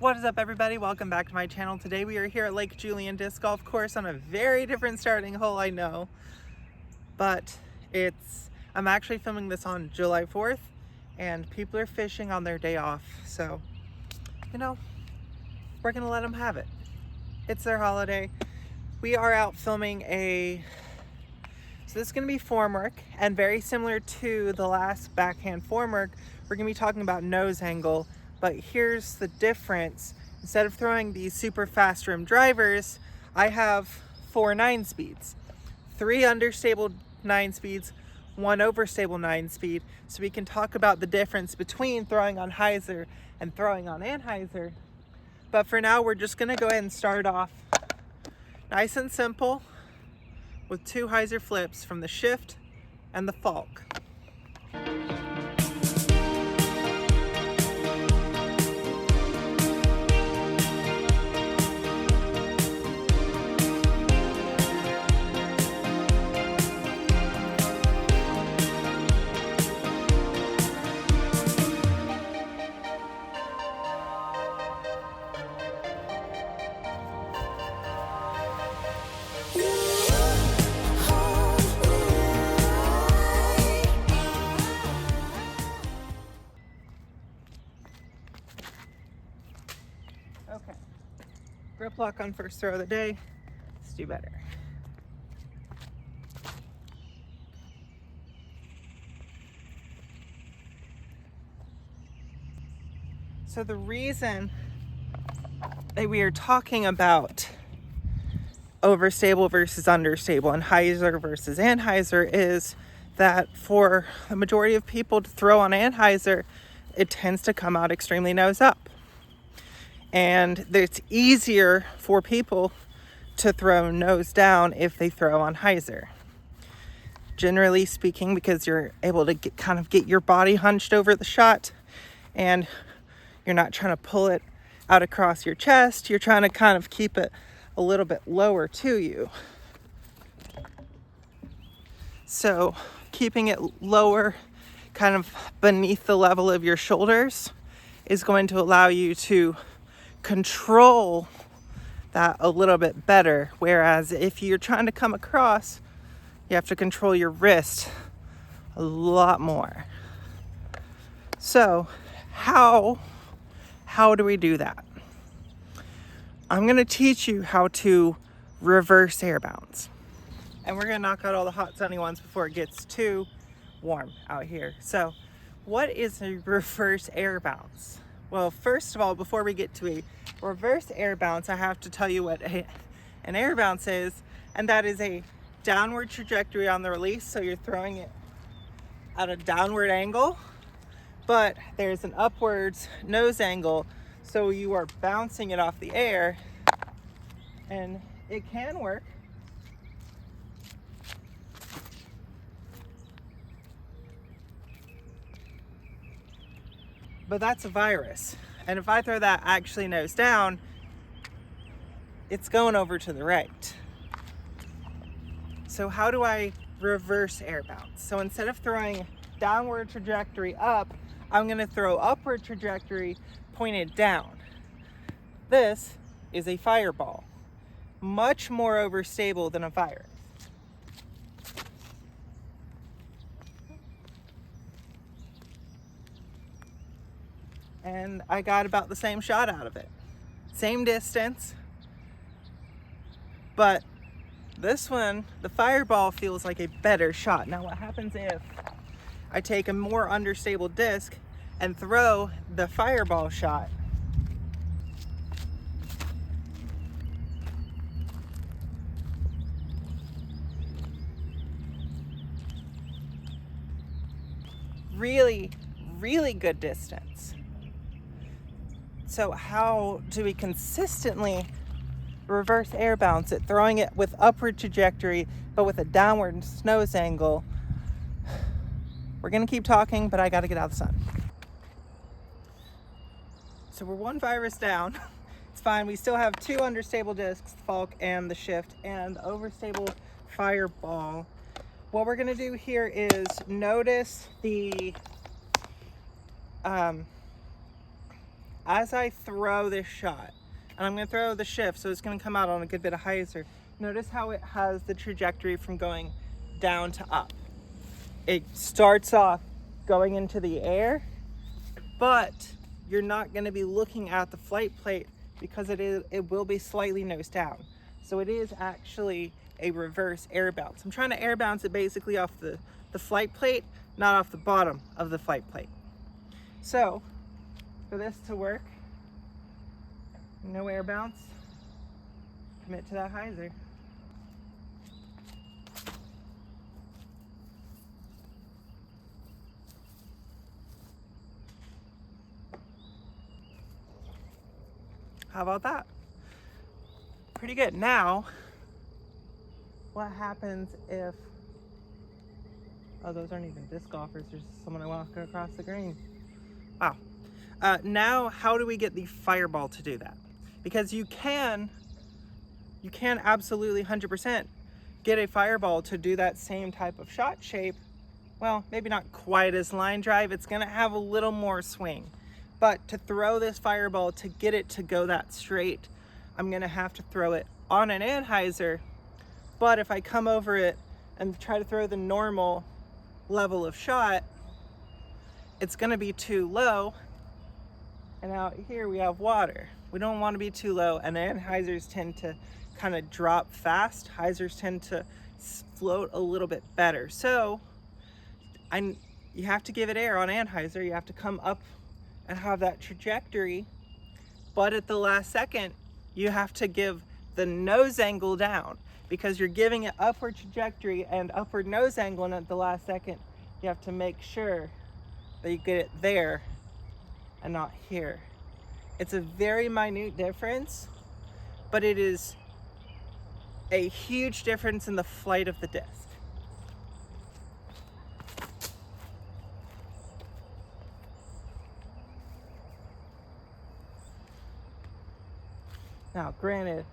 What is up, everybody? Welcome back to my channel. Today we are here at Lake Julian Disc Golf Course on a very different starting hole, I know, but I'm actually filming this on July 4th and people are fishing on their day off, so we're gonna let them have it. It's their holiday. We are out filming so this is gonna be Formwork, and very similar to the last backhand Formwork, we're gonna be talking about nose angle. But here's the difference. Instead of throwing these super fast rim drivers, I have 4 9-speeds. 3 understable 9-speeds, 1 overstable 9-speed. So we can talk about the difference between throwing on hyzer and throwing on anhyzer. But for now, we're just gonna go ahead and start off nice and simple with 2 hyzer flips from the shift and the falk. Okay, grip lock on first throw of the day. Let's do better. So the reason that we are talking about overstable versus understable and hyzer versus anhyzer is that for the majority of people to throw on anhyzer, it tends to come out extremely nose up. And it's easier for people to throw nose down if they throw on hyzer. Generally speaking, because you're able to get your body hunched over the shot and you're not trying to pull it out across your chest. You're trying to kind of keep it a little bit lower to you. So keeping it lower, kind of beneath the level of your shoulders, is going to allow you to control that a little bit better. Whereas if you're trying to come across, you have to control your wrist a lot more. So how do we do that? I'm gonna teach you how to reverse Airbounce. And we're gonna knock out all the hot sunny ones before it gets too warm out here. So what is a reverse Airbounce? Well, first of all, before we get to a reverse Airbounce, I have to tell you what an Airbounce is, and that is a downward trajectory on the release. So you're throwing it at a downward angle, but there's an upwards nose angle, so you are bouncing it off the air, and it can work. But that's a virus. And if I throw that actually nose down, it's going over to the right. So how do I reverse Airbounce? So instead of throwing downward trajectory up, I'm gonna throw upward trajectory pointed down. This is a fireball, much more overstable than a virus. And I got about the same shot out of it. Same distance, but this one, the fireball, feels like a better shot. Now what happens if I take a more understable disc and throw the fireball shot? Really, really good distance. So how do we consistently reverse Airbounce it, throwing it with upward trajectory but with a downward nose angle? We're gonna keep talking, but I gotta get out of the sun. So we're 1 virus down. It's fine. We still have 2 understable discs, the falk and the shift, and the overstable fireball. What we're gonna do here is notice the as I throw this shot, and I'm going to throw the shift, so it's going to come out on a good bit of hyzer. Notice how it has the trajectory from going down to up. It starts off going into the air, but you're not going to be looking at the flight plate because it will be slightly nose down. So it is actually a reverse air bounce. I'm trying to air bounce it basically off the flight plate, not off the bottom of the flight plate. So for this to work, no air bounce, commit to that hyzer. How about that? Pretty good. Now, what happens if, oh, those aren't even disc golfers, there's someone walking across the green. Wow. Now, how do we get the fireball to do that? Because you can absolutely 100% get a fireball to do that same type of shot shape. Well, maybe not quite as line drive. It's gonna have a little more swing. But to throw this fireball, to get it to go that straight, I'm gonna have to throw it on an anhyzer. But if I come over it and try to throw the normal level of shot, it's gonna be too low. And out here we have water. We don't wanna be too low, and anhyzers tend to kind of drop fast. Hyzers tend to float a little bit better. So you have to give it air on anhyzer. You have to come up and have that trajectory, but at the last second you have to give the nose angle down, because you're giving it upward trajectory and upward nose angle, and at the last second you have to make sure that you get it there and not here. It's a very minute difference, but it is a huge difference in the flight of the disc. Now, granted,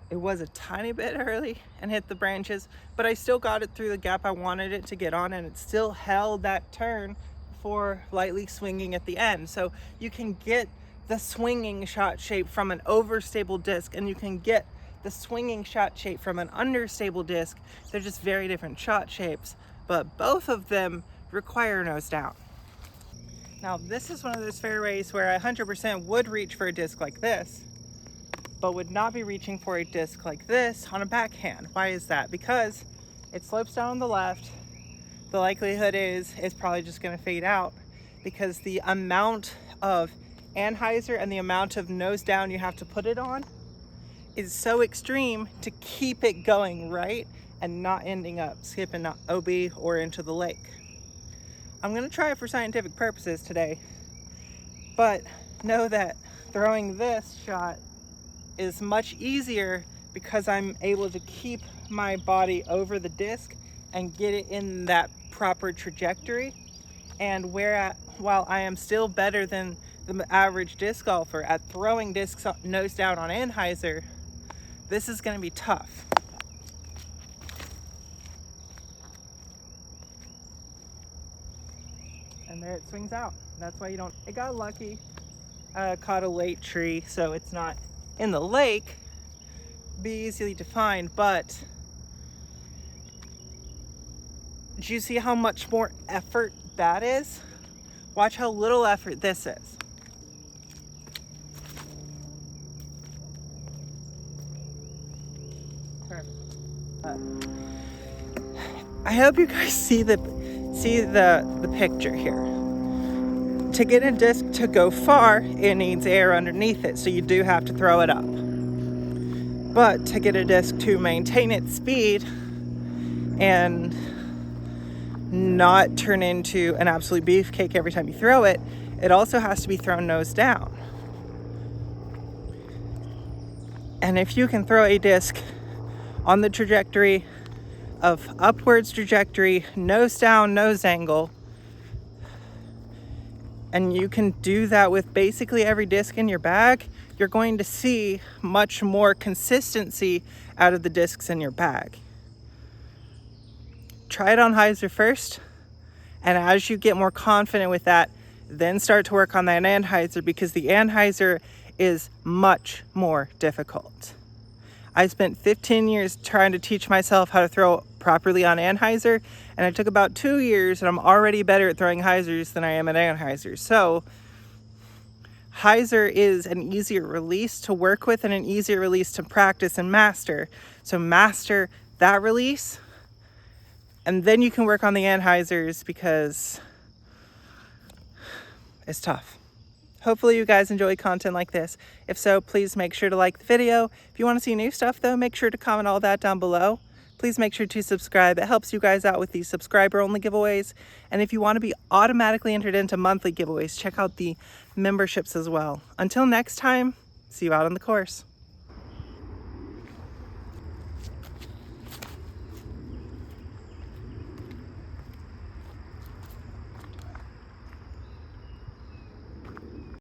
it was a tiny bit early and hit the branches, but I still got it through the gap I wanted it to get on, and it still held that turn before lightly swinging at the end. So you can get the swinging shot shape from an overstable disc, and you can get the swinging shot shape from an understable disc. They're just very different shot shapes, but both of them require nose down. Now, this is one of those fairways where I 100% would reach for a disc like this, but would not be reaching for a disc like this on a backhand. Why is that? Because it slopes down on the left. The likelihood is it's probably just gonna fade out, because the amount of anhyzer and the amount of nose down you have to put it on is so extreme to keep it going right and not ending up skipping OB or into the lake. I'm gonna try it for scientific purposes today, but know that throwing this shot is much easier because I'm able to keep my body over the disc and get it in that proper trajectory. And while I am still better than the average disc golfer at throwing discs nose down on anhyzer, this is going to be tough. And there it swings out. That's why you don't, it got lucky. Caught a late tree, so it's not in the lake, be easily defined, but do you see how much more effort that is? Watch how little effort this is. I hope you guys see the picture here. To get a disc to go far, it needs air underneath it, so you do have to throw it up. But to get a disc to maintain its speed and not turn into an absolute beefcake every time you throw it, it also has to be thrown nose down. And if you can throw a disc on the trajectory of upwards trajectory, nose down, nose angle, and you can do that with basically every disc in your bag, you're going to see much more consistency out of the discs in your bag. Try it on hyzer first, and as you get more confident with that, then start to work on that anhyzer, because the anhyzer is much more difficult. I spent 15 years trying to teach myself how to throw properly on anhyzer, and it took about 2 years, and I'm already better at throwing hyzers than I am at anhyzers. So hyzer is an easier release to work with and an easier release to practice and master. So master that release, and then you can work on the anhyzers, because it's tough. Hopefully you guys enjoy content like this. If so, please make sure to like the video. If you want to see new stuff though, make sure to comment all that down below. Please make sure to subscribe. It helps you guys out with these subscriber-only giveaways. And if you want to be automatically entered into monthly giveaways, check out the memberships as well. Until next time, see you out on the course.